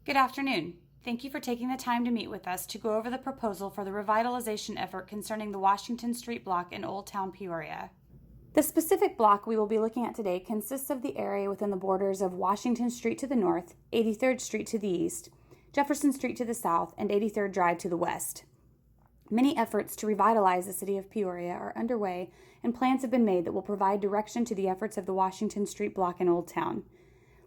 Good afternoon. Thank you for taking the time to meet with us to go over the proposal for the revitalization effort concerning the Washington Street block in Old Town Peoria. The specific block we will be looking at today consists of the area within the borders of Washington Street to the north, 83rd Street to the east, Jefferson Street to the south, and 83rd Drive to the west. Many efforts to revitalize the city of Peoria are underway, and plans have been made that will provide direction to the efforts of the Washington Street block in Old Town.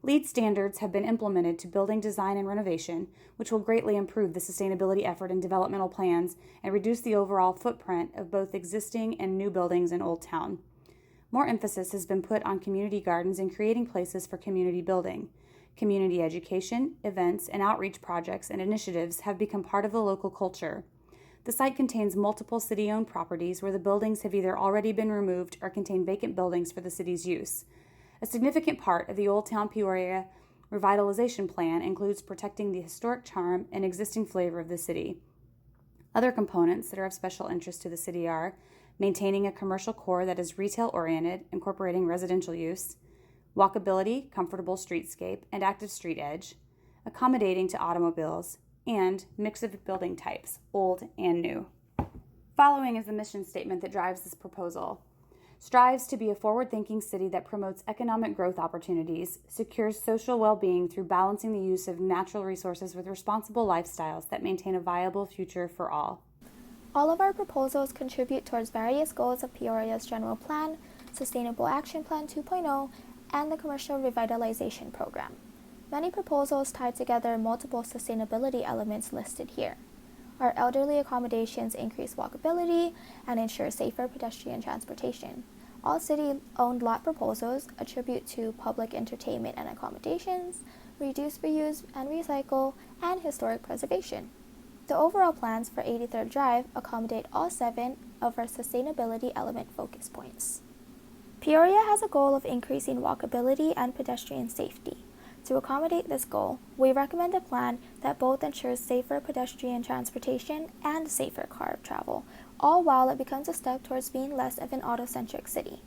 LEED standards have been implemented to building design and renovation, which will greatly improve the sustainability effort in developmental plans and reduce the overall footprint of both existing and new buildings in Old Town. More emphasis has been put on community gardens and creating places for community building. Community education, events, and outreach projects and initiatives have become part of the local culture. The site contains multiple city-owned properties where the buildings have either already been removed or contain vacant buildings for the city's use. A significant part of the Old Town Peoria revitalization plan includes protecting the historic charm and existing flavor of the city. Other components that are of special interest to the city are maintaining a commercial core that is retail-oriented, incorporating residential use, walkability, comfortable streetscape, and active street edge, accommodating to automobiles, and mix of building types, old and new. Following is the mission statement that drives this proposal. Strives to be a forward-thinking city that promotes economic growth opportunities, secures social well-being through balancing the use of natural resources with responsible lifestyles that maintain a viable future for all. All of our proposals contribute towards various goals of Peoria's General Plan, Sustainable Action Plan 2.0, and the Commercial Revitalization Program. Many proposals tie together multiple sustainability elements listed here. Our elderly accommodations increase walkability and ensure safer pedestrian transportation. All city-owned lot proposals attribute to public entertainment and accommodations, reduce, reuse, and recycle, and historic preservation. The overall plans for 83rd Drive accommodate all 7 of our sustainability element focus points. Peoria has a goal of increasing walkability and pedestrian safety. To accommodate this goal, we recommend a plan that both ensures safer pedestrian transportation and safer car travel, all while it becomes a step towards being less of an auto-centric city.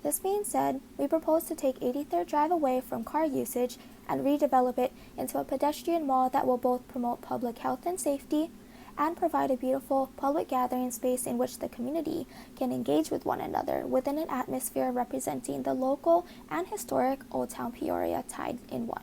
This being said, we propose to take 83rd Drive away from car usage and redevelop it into a pedestrian mall that will both promote public health and safety and provide a beautiful public gathering space in which the community can engage with one another within an atmosphere representing the local and historic Old Town Peoria tied in one.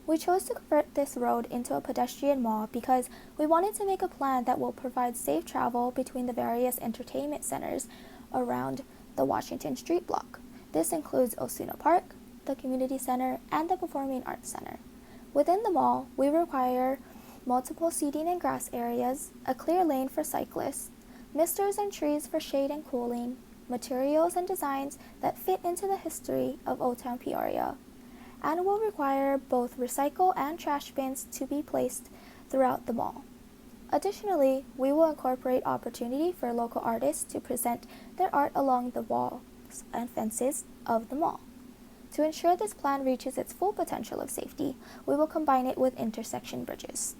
We chose to convert this road into a pedestrian mall because we wanted to make a plan that will provide safe travel between the various entertainment centers around the Washington Street block. This includes Osuna Park, the Community Center, and the Performing Arts Center. Within the mall, we require multiple seating and grass areas, a clear lane for cyclists, misters and trees for shade and cooling, materials and designs that fit into the history of Old Town Peoria, and will require both recycle and trash bins to be placed throughout the mall. Additionally, we will incorporate opportunity for local artists to present their art along the walls and fences of the mall. To ensure this plan reaches its full potential of safety, we will combine it with intersection bridges.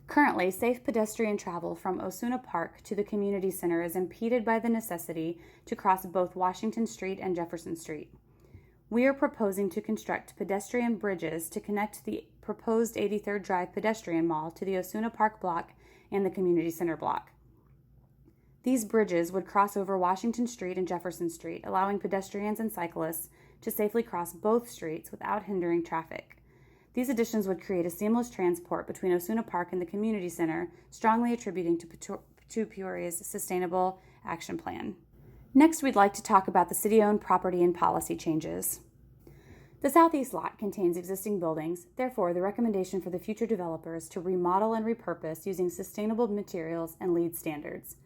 Currently, safe pedestrian travel from Osuna Park to the community center is impeded by the necessity to cross both Washington Street and Jefferson Street. We are proposing to construct pedestrian bridges to connect the proposed 83rd Drive pedestrian mall to the Osuna Park block and the community center block. These bridges would cross over Washington Street and Jefferson Street, allowing pedestrians and cyclists to safely cross both streets without hindering traffic. These additions would create a seamless transport between Osuna Park and the community center, strongly attributing to Peoria's Sustainable Action Plan. Next, we'd like to talk about the city-owned property and policy changes. The southeast lot contains existing buildings, therefore the recommendation for the future developer is to remodel and repurpose using sustainable materials and LEED standards.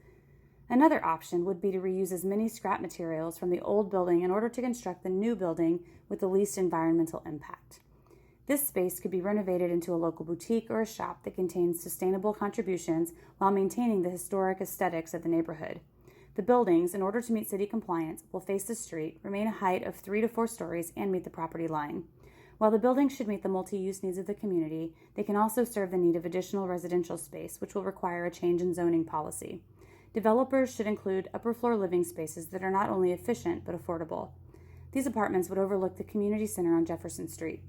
Another option would be to reuse as many scrap materials from the old building in order to construct the new building with the least environmental impact. This space could be renovated into a local boutique or a shop that contains sustainable contributions while maintaining the historic aesthetics of the neighborhood. The buildings, in order to meet city compliance, will face the street, remain a height of 3 to 4 stories, and meet the property line. While the buildings should meet the multi-use needs of the community, they can also serve the need of additional residential space, which will require a change in zoning policy. Developers should include upper floor living spaces that are not only efficient but affordable. These apartments would overlook the community center on Jefferson Street.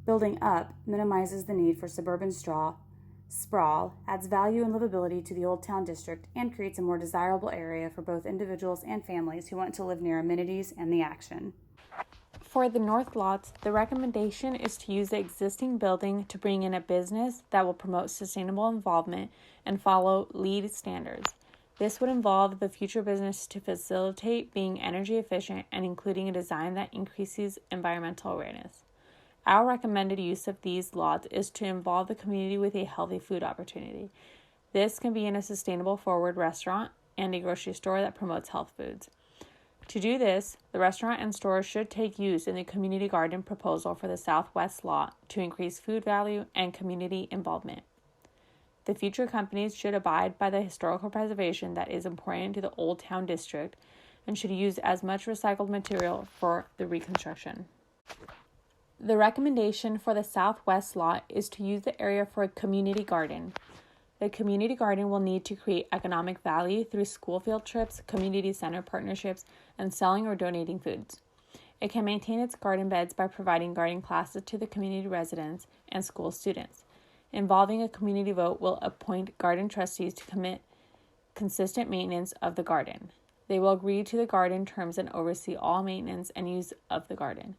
Building up minimizes the need for suburban sprawl, adds value and livability to the Old Town District, and creates a more desirable area for both individuals and families who want to live near amenities and the action. For the north lots, the recommendation is to use the existing building to bring in a business that will promote sustainable involvement and follow LEED standards. This would involve the future business to facilitate being energy efficient and including a design that increases environmental awareness. Our recommended use of these lots is to involve the community with a healthy food opportunity. This can be in a sustainable forward restaurant and a grocery store that promotes health foods. To do this, the restaurant and store should take use in the community garden proposal for the southwest lot to increase food value and community involvement. The future companies should abide by the historical preservation that is important to the Old Town District and should use as much recycled material for the reconstruction. The recommendation for the southwest lot is to use the area for a community garden. The community garden will need to create economic value through school field trips, community center partnerships, and selling or donating foods. It can maintain its garden beds by providing garden classes to the community residents and school students. Involving a community vote will appoint garden trustees to commit consistent maintenance of the garden. They will agree to the garden terms and oversee all maintenance and use of the garden.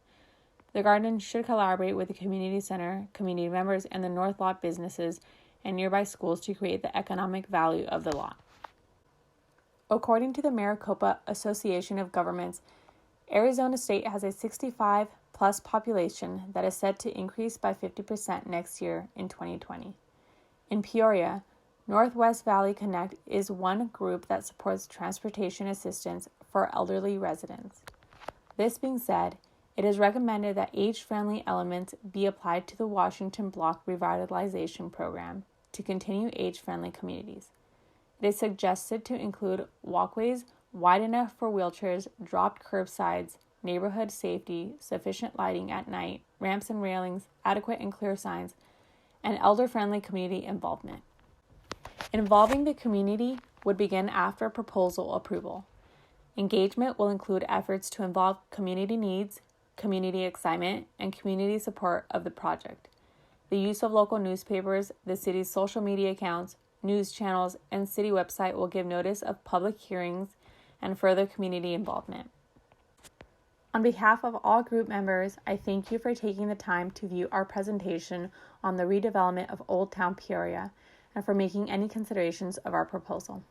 The garden should collaborate with the community center, community members, and the North Lot businesses and nearby schools to create the economic value of the lot. According to the Maricopa Association of Governments, Arizona State has a 65-plus population that is set to increase by 50% next year in 2020. In Peoria, Northwest Valley Connect is one group that supports transportation assistance for elderly residents. This being said, it is recommended that age-friendly elements be applied to the Washington Block Revitalization Program to continue age-friendly communities. It is suggested to include walkways wide enough for wheelchairs, dropped curbsides, neighborhood safety, sufficient lighting at night, ramps and railings, adequate and clear signs, and elder-friendly community involvement. Involving the community would begin after proposal approval. Engagement will include efforts to involve community needs, community excitement, and community support of the project. The use of local newspapers, the city's social media accounts, news channels, and city website will give notice of public hearings and further community involvement. On behalf of all group members, I thank you for taking the time to view our presentation on the redevelopment of Old Town Peoria and for making any considerations of our proposal.